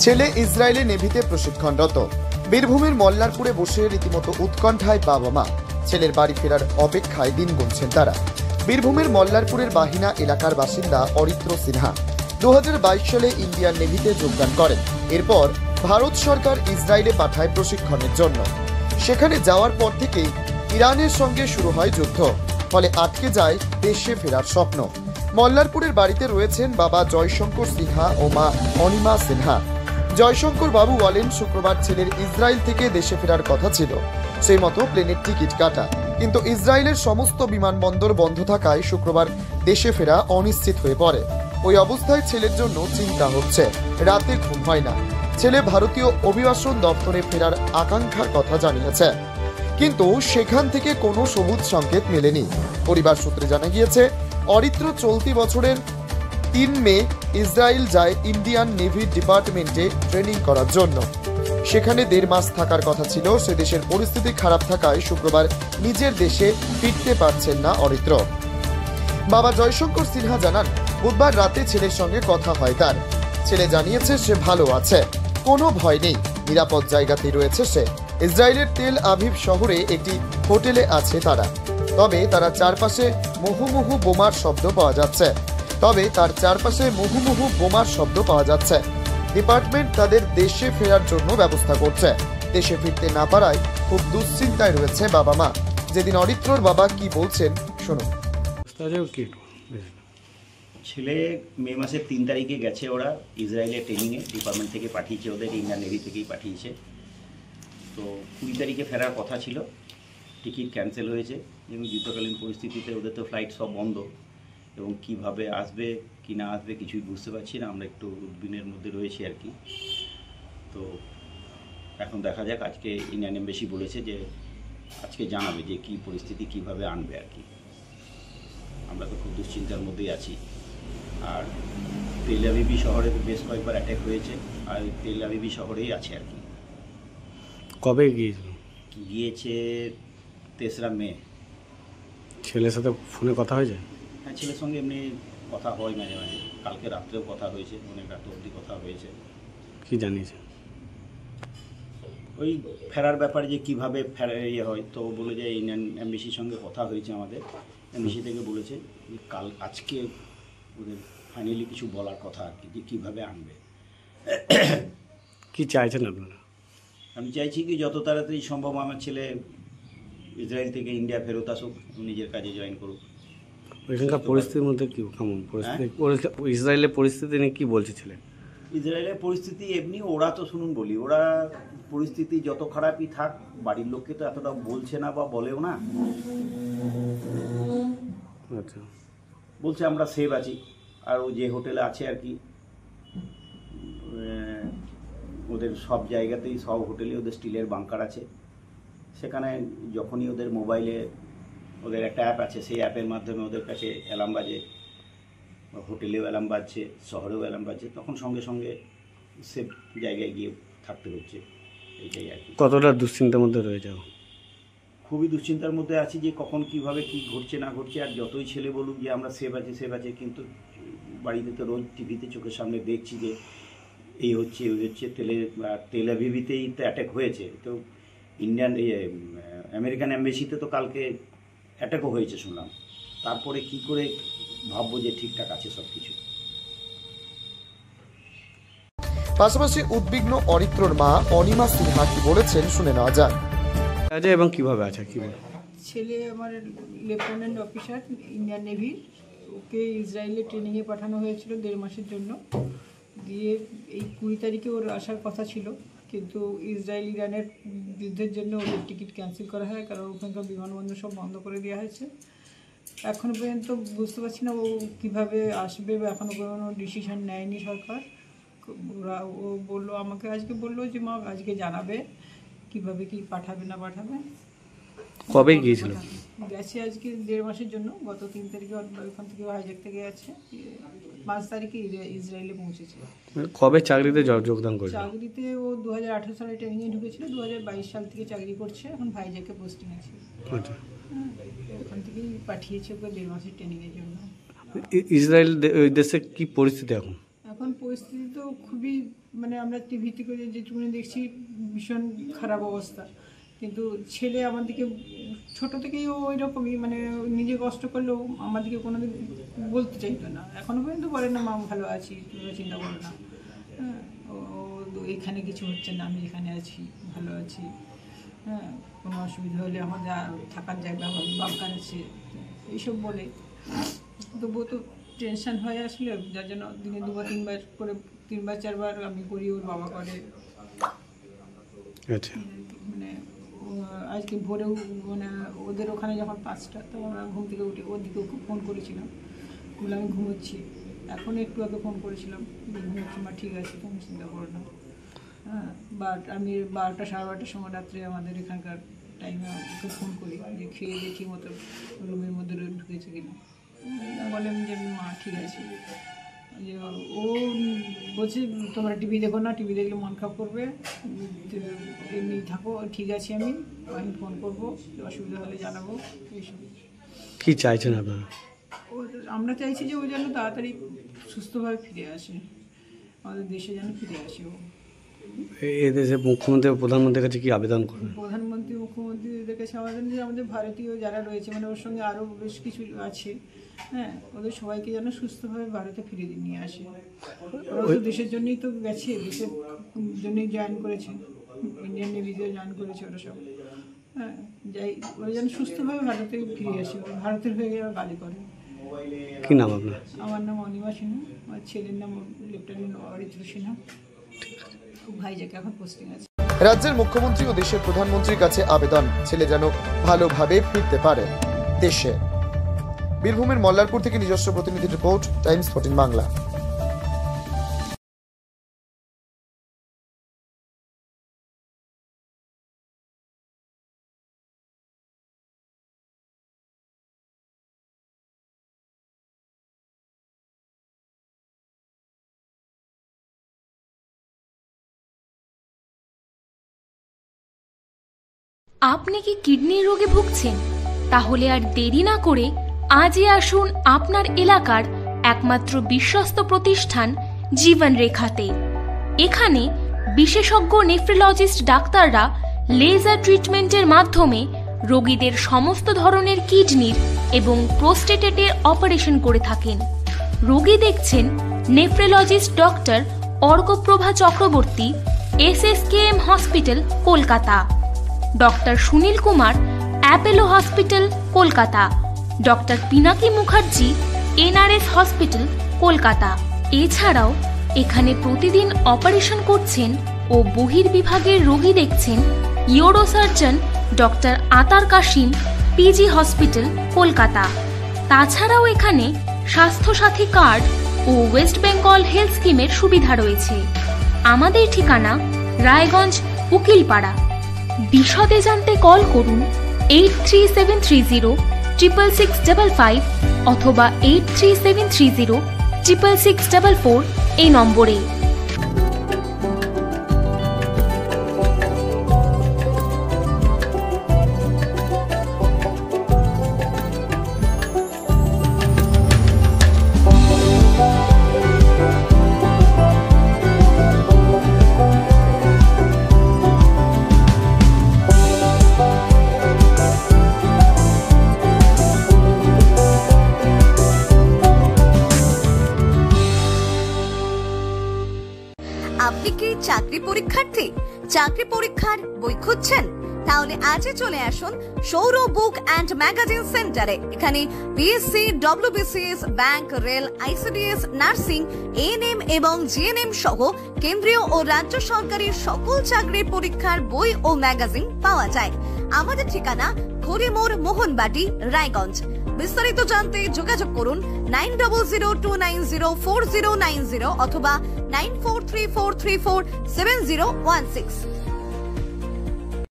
ছেলে ইসরায়েলে নেভিতে প্রশিক্ষণরত। বীরভূমের মল্লারপুরে বসে রীতিমতো উৎকণ্ঠায় বাবা মা। ছেলের বাড়ি ফেরার অপেক্ষায় দিন গুনছেন তারা। বীরভূমের মল্লারপুরের বাহিনা এলাকার বাসিন্দা অরিত্র সিনহা 2022 সালে ইন্ডিয়ান নেভিতে যোগদান করেন। এরপর ভারত সরকার ইসরায়েলে পাঠায় প্রশিক্ষণের জন্য। সেখানে যাওয়ার পর থেকেই ইরানের সঙ্গে শুরু হয় যুদ্ধ, ফলে আটকে যায় দেশে ফেরার স্বপ্ন। মল্লারপুরের বাড়িতে রয়েছেন বাবা জয়শঙ্কর সিনহা ও মা অনিমা সিনহা। জয়শঙ্কর বাবু বলেন, শুক্রবার ছেলের ইসরায়েল থেকে দেশে ফেরার কথা ছিল, সেই মতো প্লেনের টিকিট কাটা, কিন্তু ইসরায়েলের সমস্ত বিমানবন্দর বন্ধ থাকায় শুক্রবার দেশে ফেরা অনিশ্চিত হয়ে পড়ে। ওই অবস্থায় ছেলের জন্য চিন্তা হচ্ছে, রাতে ঘুম হয় না। ছেলে ভারতীয় অভিবাসন দপ্তরে ফেরার আকাঙ্ক্ষার কথা জানিয়েছে, কিন্তু সেখান থেকে কোনো সবুজ সংকেত মেলেনি। পরিবার সূত্রে জানা গিয়েছে, অরিত্র চলতি বছরের 3 মে ইসরায়েল যায় ইন্ডিয়ান নেভি ডিপার্টমেন্টে ট্রেনিং করার জন্য। সেখানে 1.5 মাস থাকার কথা ছিল। সে দেশের পরিস্থিতি খারাপ থাকায় শুক্রবার নিজের দেশে ফিরতে পারছেন না অরিত্র। বাবা জয়শঙ্কর সিনহা জানান, বুধবার রাতে ছেলের সঙ্গে কথা হয় তার। ছেলে জানিয়েছে সে ভালো আছে, কোনো ভয় নেই, নিরাপদ জায়গাতেই রয়েছে সে। ইসরায়েলের তেল আভিভ শহরে একটি হোটেলে আছে তারা। তবে তার চারপাশে মুহুমুহু বোমার শব্দ পাওয়া যাচ্ছে। ডিপার্টমেন্ট তাদের দেশে ফেরার জন্য ব্যবস্থা করছে। দেশে ফিরতে না পারায় খুব দুশ্চিন্তায় রয়েছে বাবা মা। যেদিন অরিত্রর বাবা কি বলছেন শুনুন। ছেলে মে মাসের 3 তারিখে গেছে, ওরা ইসরায়েলের ট্রেনিংয়ে ডিপার্টমেন্ট থেকে পাঠিয়েছে, ওদের ইন্ডিয়ান নেভি থেকেই পাঠিয়েছে। তো 20 তারিখে ফেরার কথা ছিল, টিকিট ক্যান্সেল হয়েছে এবং যুদ্ধকালীন পরিস্থিতিতে ওদের তো ফ্লাইট সব বন্ধ, এবং কিভাবে আসবে কি না আসবে কিছুই বুঝতে পারছি না। আমরা একটু উদ্বিগ্নের মধ্যে রয়েছি আর কি। তো এখন দেখা যাক, আজকে ইন্ডিয়ান এমবেসি বলেছে যে আজকে জানাবে যে কী পরিস্থিতি, কিভাবে আনবে আর কি। আমরা তো খুব দুশ্চিন্তার মধ্যেই আছি। আর তেল আভিভ শহরে বেশ কয়েকবার অ্যাটাক হয়েছে, আর তেল আভিভ শহরেই আছে আর কি। কবে গিয়েছে? 3রা মে। ছেলের সাথে ফোনে কথা হয়েছে? হ্যাঁ, ছেলের সঙ্গে এমনি কথা হয় মাঝে মাঝে। কালকে রাত্রেও কথা হয়েছে, অনেক রাত অবধি কথা হয়েছে। কি জানিয়েছে? ওই ফেরার ব্যাপারে যে কীভাবে ফেরা হয়, তো বলে যে ইন্ডিয়ান এমবেসির সঙ্গে কথা হয়েছে আমাদের। এমবেসি থেকে বলেছে যে আজকে ওদের ফাইনালি কিছু বলার কথা আর কি, যে কীভাবে আনবে। কি চাইছেন আপনারা? আমি চাইছি কি যত তাড়াতাড়ি সম্ভব আমার ছেলে ইসরায়েল থেকে ইন্ডিয়া ফেরত আসুক, নিজের কাজে জয়েন করুক। ওইখানকার পরিস্থিতির মধ্যে কি কেমন পরিস্থিতি? ইসরায়েলের পরিস্থিতি নিয়ে কি বলছে ছেলে? ইসরায়েলের পরিস্থিতি এমনি, ওরা তো শুনুন বলি, ওরা পরিস্থিতি যত খারাপই থাক, বাড়ির লোককে তো এতটা বলছে না বা বলেও না। আচ্ছা, বলছে আমরা সেভ আছি। আর ও যে হোটেলে আছে আর কি, ওদের সব জায়গাতেই, সব হোটেলে ওদের স্টিলের বাংকার আছে। সেখানে যখনই ওদের মোবাইলে ওদের একটা অ্যাপ আছে, সেই অ্যাপের মাধ্যমে ওদের কাছে অ্যালার্ম বাজে, হোটেলেও অ্যালার্ম বাজছে, শহরেও অ্যালার্ম বাজছে, তখন সঙ্গে সঙ্গে সেফ জায়গায় গিয়ে থাকতে হচ্ছে। এইটাই আর কি। কতটা দুশ্চিন্তার মধ্যে রয়ে যাও? খুবই দুশ্চিন্তার মধ্যে আছি যে কখন কিভাবে কি ঘটছে না ঘটছে। আর যতই ছেলে বলুক যে আমরা সেভ আছে, কিন্তু বাড়িতে তো রোজ টিভিতে চোখের সামনে দেখছি যে এই হচ্ছে ওই হচ্ছে। তেল আভিভেই তো অ্যাটাক হয়েছে, তো ইন্ডিয়ান আমেরিকান এমবেসিতে তো কালকে অ্যাটাকও হয়েছে শুনলাম। তারপরে কি করে ভাববো যে ঠিকঠাক আছে সব কিছু। পাশাপাশি উদ্বিগ্ন অরিত্রর মা অনিমা সিনহা কি বলেছেন শুনে নেওয়া যাক। এবং কিভাবে আছে কি বলে? ছেলে আমার লেফটেন্যান্ট অফিসার ইন্ডিয়ান নেভির, ওকে ইসরায়েলে ট্রেনিংয়ে পাঠানো হয়েছিল 1.5 মাসের জন্য। দিয়ে এই 20 তারিখে ওর আসার কথা ছিল, কিন্তু ইসরায়েল ইরানের যুদ্ধের জন্য ওদের টিকিট ক্যান্সেল করা হয়, কারণ ওখানকার বিমানবন্দর সব বন্ধ করে দেওয়া হয়েছে। এখনও পর্যন্ত বুঝতে পারছি না ও কীভাবে আসবে, বা এখনও কোনো ডিসিশন নেয়নি সরকার। ও বললো আমাকে, আজকে বললো যে মা আজকে জানাবে কিভাবে কি পাঠাবে না পাঠাবে। কবে গিয়েছিল? গেছে আজকে 1.5 মাসের জন্য। গত 3 তারিখে ওইখান থেকে হাইজ্যাক থেকে গেছে, 5 তারিখে ইসরায়েলে পৌঁছেছে। কবে চাকরিতে যোগদান করেছে? চাকরিতে ও 2018 সালে ট্রেনিংয়ে ঢুকেছিল, 2022 সাল থেকে চাকরি করছে, এখন ভাইজ্যাকে পোস্টিং আছে। আচ্ছা, ওখান থেকেই পাঠিয়েছে ওকে 1.5 মাসের ট্রেনিংয়ের জন্য। ইসরায়েল ওই দেশে কি পরিস্থিতি এখন? এখন পরিস্থিতি তো খুবই, মানে আমরা টিভিতে করে যেটুকুনি দেখছি ভীষণ খারাপ অবস্থা। কিন্তু ছেলে আমাদেরকে ছোট থেকেই ওই রকমই, মানে নিজে কষ্ট করলেও আমাদেরকে কোনোদিন বলতে চাইতো না, এখনও পর্যন্ত বলে না মা ভালো আছি, তোমরা চিন্তা করো না, হ্যাঁ ও এখানে কিছু হচ্ছে না, আমি এখানে আছি, ভালো আছি, হ্যাঁ কোনো অসুবিধা হলে আমাদের থাকার জায়গা হবে, বাগান আছে, এইসব বলে। তবুও তো টেনশন হয়ে আসলে, যার জন্য দিনে 2 বা 3 বার করে, 3 বার 4 বার আমি করি, ওর বাবা করে। আচ্ছা, মানে আজকে ভোরেও, মানে ওদের ওখানে যখন 5টা, তখন আমরা ঘুম থেকে উঠে ওর দিকেও ফোন করেছিলাম, বলে আমি ঘুমোচ্ছি। এখন একটু আগে ফোন করেছিলাম, ঘুমোচ্ছি মা, ঠিক আছে তুমি চিন্তা করো না। হ্যাঁ, বাট আমি 12টা সাড়ে 12টার সময় রাত্রে আমাদের এখানকার টাইমে ওকে ফোন করি যে খেয়ে দিয়ে ঠিক মতো রুমের মধ্যে ঢুকেছে কিনা। বললাম যে মা ঠিক আছে। যে ও বলছে তোমরা টিভি দেখো না, টিভি দেখলে মন খারাপ করবে, এমনি থাকো, ঠিক আছে আমি ফোন করবো, অসুবিধা হলে জানাবো। এইসব কি চাইছেন আপনারা? আমরা চাইছি যে ও যেন তাড়াতাড়ি সুস্থভাবে ফিরে আসে, আমাদের দেশে যেন ফিরে আসে ও। এই দেশে মুখ্যমন্ত্রী ও প্রধানমন্ত্রীর কাছে কি আবেদন করবেন? প্রধানমন্ত্রী, মুখ্যমন্ত্রীদের কাছে আবেদন যে আমাদের ভারতীয় যারা রয়েছে, মানে ওর সঙ্গে আরও বেশ কিছু আছে, হ্যাঁ ওদের সবাইকে যেন সুস্থভাবে ভারতে ফিরিয়ে নিয়ে আসে। ওরা তো দেশের জন্যই তো গেছে, দেশের জন্যই জয়েন করেছে, ইন্ডিয়ান নেভিতে জয়েন করেছে ওরা সব। হ্যাঁ যাই, ওরা যেন সুস্থভাবে ভারতে ফিরে আসে, ভারতের হয়ে গিয়ে গালি করে। কি নাম আপনার? আমার নাম অনিমা সিনহা, আমার ছেলের নাম লেফটেন্যান্ট অরিত্র সিনহা, ভাইজাকে এখন পোস্টিং আছে। রাজ্যের মুখ্যমন্ত্রী ও দেশের প্রধানমন্ত্রীর কাছে আবেদন, ছেলে যেন ভালোভাবে ফিরতে পারে দেশে। বীরভূমের মল্লারপুর থেকে নিজস্ব প্রতিনিধির রিপোর্ট, টাইমস 14 বাংলা। আপনি কি কিডনি রোগে ভুগছেন? তাহলে আর দেরি না করে আজই আসুন আপনার এলাকার একমাত্র বিশ্বস্ত প্রতিষ্ঠান জীবন রেখাতে। এখানে বিশেষজ্ঞ নেফ্রোলজিস্ট ডাক্তাররা লেজার ট্রিটমেন্টের মাধ্যমে রোগীদের সমস্ত ধরনের কিডনির এবং প্রোস্টেটের অপারেশন করে থাকেন। রোগী দেখছেন nephrologist doctor Arkaprabha Chakraborty, SSKM hospital, Kolkata. Doctor Sunil Kumar, Apollo hospital, Kolkata. Doctor Pinaki Mukherjee, NRS hospital, Kolkata. এছাড়াও এখানে প্রতিদিন অপারেশন করছেন ও বহির্বিভাগের রোগী দেখছেন ইউরোসার্জন ডক্টর আতার কাশিম, PG হসপিটাল, কলকাতা। তাছাড়াও এখানে স্বাস্থ্যসাথী কার্ড ও ওয়েস্ট বেঙ্গল হেলথ স্কিমের সুবিধা রয়েছে। আমাদের ঠিকানা রায়গঞ্জ, উকিলপাড়া। বিশদে জানতে কল করুন 8373066655 অথবা 8373066644 এই নম্বরে। আপনি কি চাকরি পরীক্ষার্থী? চাকরি পরীক্ষার বই খুঁজছেন? তাহলে আজই চলে আসুন সৌরভ বুক অ্যান্ড ম্যাগাজিন সেন্টারে। এখানে BSc, WBCS, bank, rail, ICDS, nursing, ANM এবং GNM সহ কেন্দ্রীয় ও রাজ্য সরকারের সকল চাকরির পরীক্ষার বই ও ম্যাগাজিন পাওয়া যায়। আমাদের ঠিকানা খড়িমোড়, মোহনবাটি, রায়গঞ্জ। বিস্তারিত জানতে যোগাযোগ করুন 9002904090 অথবা 9434347016।